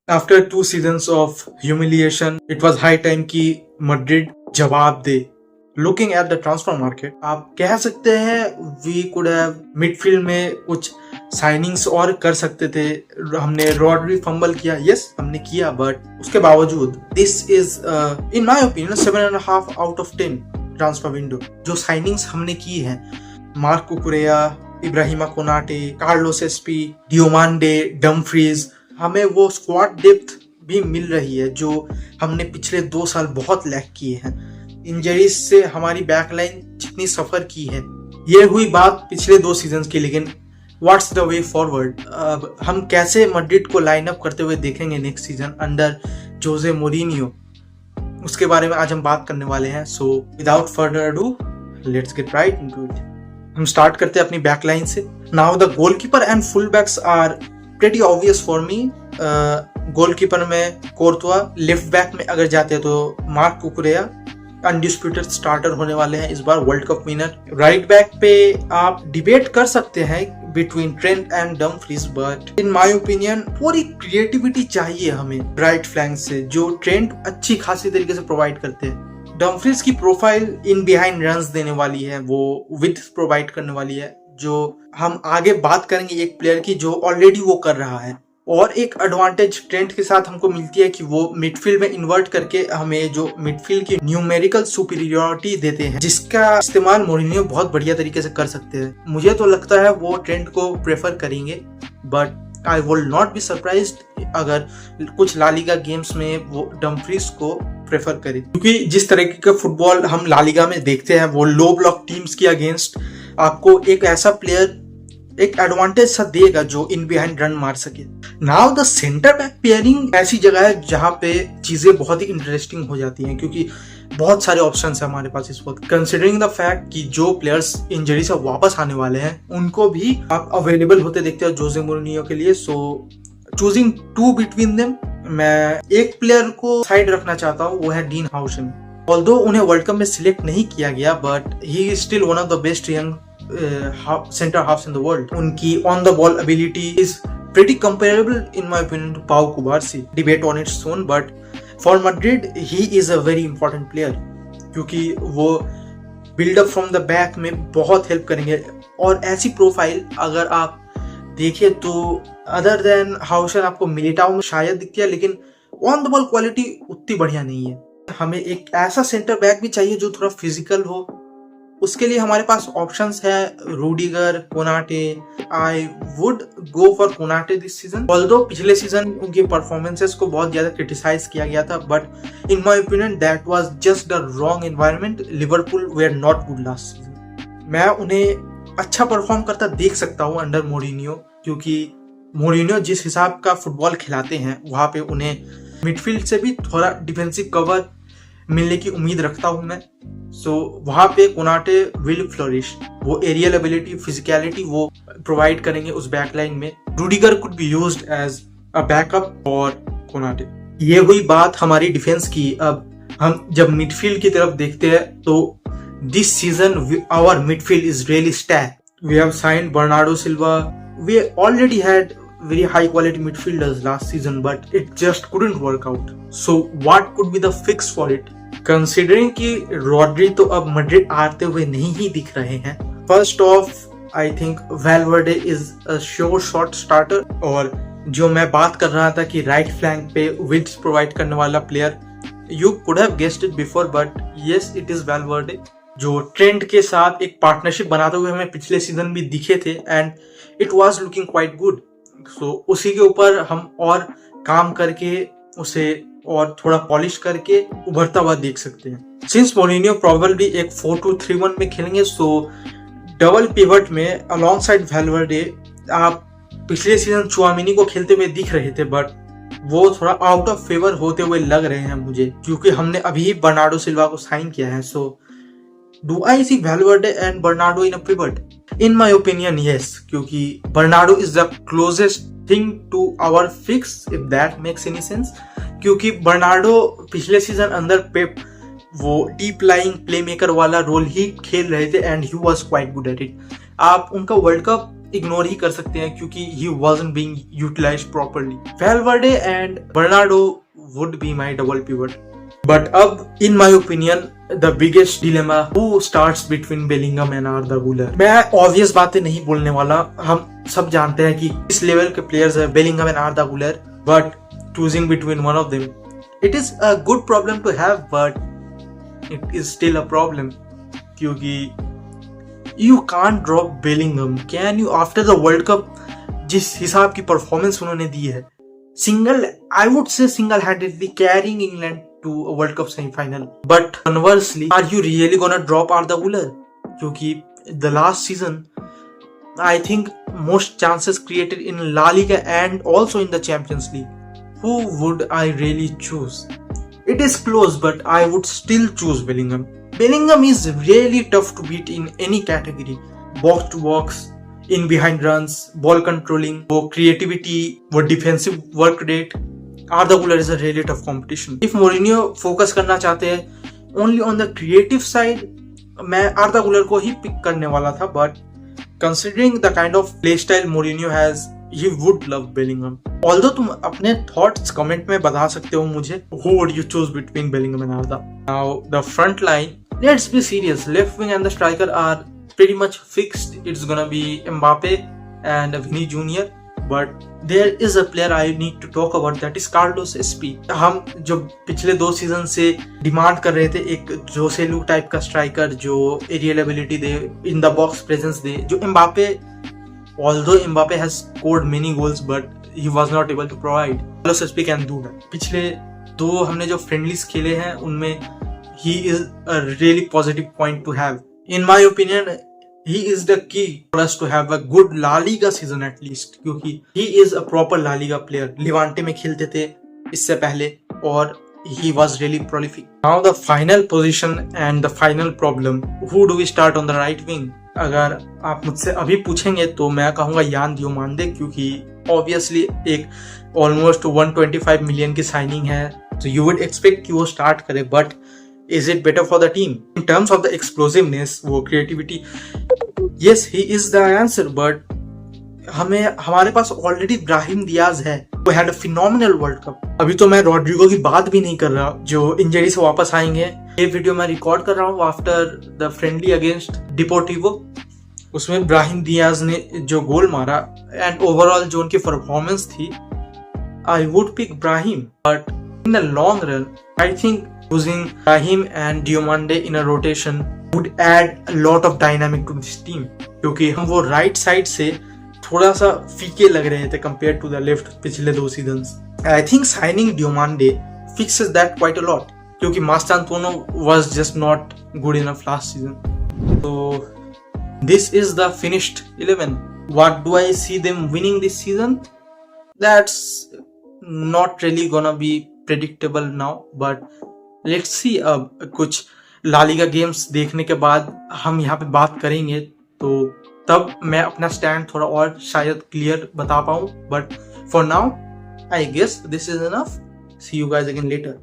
After 2 seasons of humiliation, it was high time कि Madrid जवाब दे. Looking at the transfer market, आप कह सकते हैं we could have midfield में कुछ साइनिंग्स और कर सकते थे. हमने रॉड्री फंबल किया, yes हमने किया, बट उसके बावजूद this is in my opinion 7.5 out of 10 transfer window. जो साइनिंग्स हमने की हैं, Marc Cucurella, Ibrahima Konate, Carlos Espi, Diomande, Dumfries, हमें वो स्क्वाड डेप्थ भी मिल रही है जो हमने पिछले 2 साल बहुत लैक किए हैं. इंजरीज से हमारी बैकलाइन जितनी सफर की है, ये हुई बात पिछले 2 सीजन्स की. लेकिन व्हाट्स द वे फॉरवर्ड? अब हम कैसे मैड्रिड को लाइन अप करते हुए देखेंगे next season under Jose Mourinho, उसके बारे में आज हम बात करने वाले हैं. So without further ado let's get right into it. हम स्टार्ट करते हैं अपनी बैकलाइन से. Now the goalkeeper and full backs are pretty obvious for me. Goalkeeper में कोर्तुआ, लेफ्ट बैक में अगर जाते हैं तो मार्क कुकुरेया अनडिस्प्यूटेड स्टार्टर होने वाले हैं इस बार, world cup winner. Right back पे आप डिबेट कर सकते हैं between Trent and Dumfries, but in my opinion पूरी क्रिएटिविटी चाहिए हमें राइट फ्लैंक से, जो ट्रेंट अच्छी खासी तरीके से प्रोवाइड करते हैं. डमफ्रीज की प्रोफाइल इन बिहाइंड रन्स देने वाली है, वो विड्थ प्रोवाइड करने वाली है, जो हम आगे बात करेंगे एक प्लेयर की जो ऑलरेडी वो कर रहा है. और एक एडवांटेज ट्रेंट के साथ हमको मिलती है कि वो मिडफील्ड में इन्वर्ट करके हमें जो मिडफील्ड की न्यूमेरिकल सुपीरियरिटी देते हैं, जिसका इस्तेमाल मोरिनियो बहुत बढ़िया तरीके से कर सकते हैं. मुझे तो लगता है वो ट्रेंट को प्रेफर करेंगे, but I will not be surprised अगर कुछ लालिगा गेम्स में वो डमफ्रीज को प्रेफर करे, क्योंकि जिस तरीके का फुटबॉल हम लालिगा में देखते हैं वो लो ब्लॉक टीम्स के अगेंस्ट आपको एक ऐसा प्लेयर एक एडवांटेज सा देगा जो इन बिहाइंड रन मार सके. Now the centre back pairing ऐसी जगह है जहां पे चीजें बहुत ही इंटरेस्टिंग हो जाती हैं, क्योंकि बहुत सारे ऑप्शंस है हमारे पास इस वक्त. कंसिडरिंग द फैक्ट कि जो प्लेयर्स इंजरी से वापस आने वाले हैं उनको भी आप अवेलेबल होते देखते हो जोसे मोरिनियो के लिए. So choosing to between them, मैं एक प्लेयर को साइड रखना चाहता हूँ, वो है डीन हाउसन. ऑल्दो उन्हें वर्ल्ड कप में सिलेक्ट नहीं किया गया, but he is still one of the best young center halves in the world. उनकी on the ball ability is pretty comparable in my opinion to Pau Cubarsí. Debate on its own, but for Madrid he is a very important player क्योंकि वो build up from the back में बहुत help करेंगे. और ऐसी profile अगर आप देखिए तो अदर देन हाउसन आपको मिलिटाओ में शायद दिखती है, लेकिन ऑन द बॉल क्वालिटी उतनी बढ़िया नहीं है. हमें एक ऐसा सेंटर बैक भी चाहिए जो थोड़ा फिजिकल हो. उसके लिए हमारे पास ऑप्शंस है Rudiger, Konate. I would go for Konate this season, although पिछले सीजन उनके परफॉर्मेंसेस को बहुत ज्यादा क्रिटिसाइज किया गया था, but in my opinion that was just the wrong environment. Liverpool were not good last season. मैं उन्हें अच्छा परफॉर्म करता देख सकता हूँ अंडर मोरिनियो, क्योंकि मोरिनियो जिस हिसाब का फुटबॉल खिलाते हैं वहां पे उन्हें मिडफील्ड से भी थोड़ा डिफेंसिव कवर मिलने की उम्मीद रखता हूं मैं. सो वहां पे कोनाटे विल फ्लोरिश. वो एरियल एबिलिटी, फिजिकलिटी वो प्रोवाइड करेंगे उस बैकलाइन में. Rudiger could be used as a backup for Konate. ये हुई बात हमारी डिफेंस की. अब हम जब मिडफील्ड की तरफ देखते हैं तो this season our midfield is really stack. We have signed Bernardo Silva. We already had very high quality midfielders last season, but it just couldn't work out. So what could be the fix for it? Considering कि Rodri तो अब Madrid आते हुए नहीं ही दिख रहे हैं. First off, I think Valverde is a sure shot starter. और जो मैं बात कर रहा था कि राइट फ्लैंक पे विड्थ प्रोवाइड करने वाला player, you could have guessed it before, but yes, it is Valverde, जो ट्रेंट के साथ एक पार्टनरशिप बनाते हुए हमें पिछले सीजन भी दिखे थे and it was looking quite good. So, उसी के ऊपर हम और काम करके उसे और थोड़ा पॉलिश करके उभरता हुआ देख सकते हैं. सिंस मोरिनियो प्रोबेबली एक 4-2-3-1 में खेलेंगे, सो डबल पिवट में अलोंग साइड वैल्वर्डे. आप पिछले सीजन चुआमिनी को खेलते हुए दिख रहे थे, बट वो थोड़ा आउट ऑफ फेवर होते हुए लग रहे हैं मुझे, क्योंकि हमने अभी बर्नार्डो सिल्वा को साइन किया है. So do I see Valverde and Bernardo in a pivot? In my opinion, yes, क्योंकि Bernardo is the closest thing to our fix, if that makes any sense. क्योंकि बर्नार्डो पिछले season अंदर पेप वो deep lying play maker वाला role ही खेल रहे थे and he was quite good at it. आप उनका वर्ल्ड कप इग्नोर ही कर सकते हैं क्योंकि he wasn't being utilized properly. Valverde and Bernardo would be my double pivot. But अब in my opinion the biggest dilemma who starts between Bellingham and Arda Güler. मैं obvious बातें नहीं बोलने वाला, हम सब जानते हैं कि इस लेवल के प्लेयर्स है Bellingham and Arda Güler, but choosing between one of them, it is a good problem to have, but it is still a problem क्योंकि you can't drop Bellingham. Can you after the World Cup जिस हिसाब की performance उन्होंने दी है, I would say single-handedly carrying England to a World Cup semi-final. But conversely, are you really gonna drop Arda Güler? क्योंकि the last season, I think most chances created in La Liga and also in the Champions League. Who would I really choose? It is close, but I would still choose Bellingham. Bellingham is really tough to beat in any category. Box to box, in behind runs, ball controlling, वो creativity, वो defensive work rate. Arda Güler is a really tough competition. If Mourinho focus करना चाहते हैं only on the creative side, मैं Arda Güler को ही pick करने वाला था, but considering the kind of play style Mourinho has, he would love Bellingham. Although तुम अपने thoughts comment में बता सकते हो मुझे, who would you choose between Bellingham and Arda? Now the front line, let's be serious. Left wing and the striker are pretty much fixed. It's gonna be Mbappe and Vini Jr. But there is a player I need to talk about, that is Carlos SP. हम जो पिछले 2 season से demand कर रहे थे एक Joselu type का striker जो एरियल एबिलिटी दे, इन द बॉक्स प्रेजेंस दे, जो Mbappe, although Mbappe has scored many goals but he was not able to provide. Carlos SP can do that. पिछले 2 हमने जो फ्रेंडलीज खेले हैं उनमें he is a really positive point to have. In my opinion, he is the key for us to have a good La Liga season at least, क्योंकि he is a proper La Liga player. Levante में खेलते थे इससे पहले और he was really prolific. Now the final position and the final problem. Who do we start on the right wing? अगर आप मुझसे अभी पूछेंगे तो मैं कहूँगा यान दियोमांडे, क्योंकि obviously एक almost 125 million की साइनिंग है, तो you would expect कि वो स्टार्ट करे, but is it better for the team? In terms of the explosiveness, वो creativity, yes, he is the answer, but हमारे पास ऑलरेडी ब्राहिम दियाज है, वो had a phenomenal world cup. अभी तो मैं रॉड्रिगो की बात भी नहीं कर रहा जो इंजरी से वापस आएंगे. ये वीडियो मैं रिकॉर्ड कर रहा हूँ आफ्टर द फ्रेंडली अगेंस्ट डिपोर्टिवो. उसमें ब्राहिम दियाज ने जो गोल मारा एंड ओवरऑल जो उनकी परफॉर्मेंस थी, I would pick Brahim, but in the long run I think using Brahim and Diomande in a rotation would add a lot of dynamic to this team, क्योंकि हम वो right side से थोड़ा सा फीके लग रहे थे कंपेयर टू द लेफ्ट पिछले 2 seasons. I think signing Diomande fixes that quite a lot, क्योंकि Mastantuono was just not good enough last season. So this is the finished 11. What do I see them winning this season? That's not really gonna be predictable now, but let's see. अब कुछ La Liga games देखने के बाद हम यहाँ पे बात करेंगे, तो तब मैं अपना स्टैंड थोड़ा और शायद क्लियर बता पाऊँ. But for now I guess this is enough. See you guys again letter.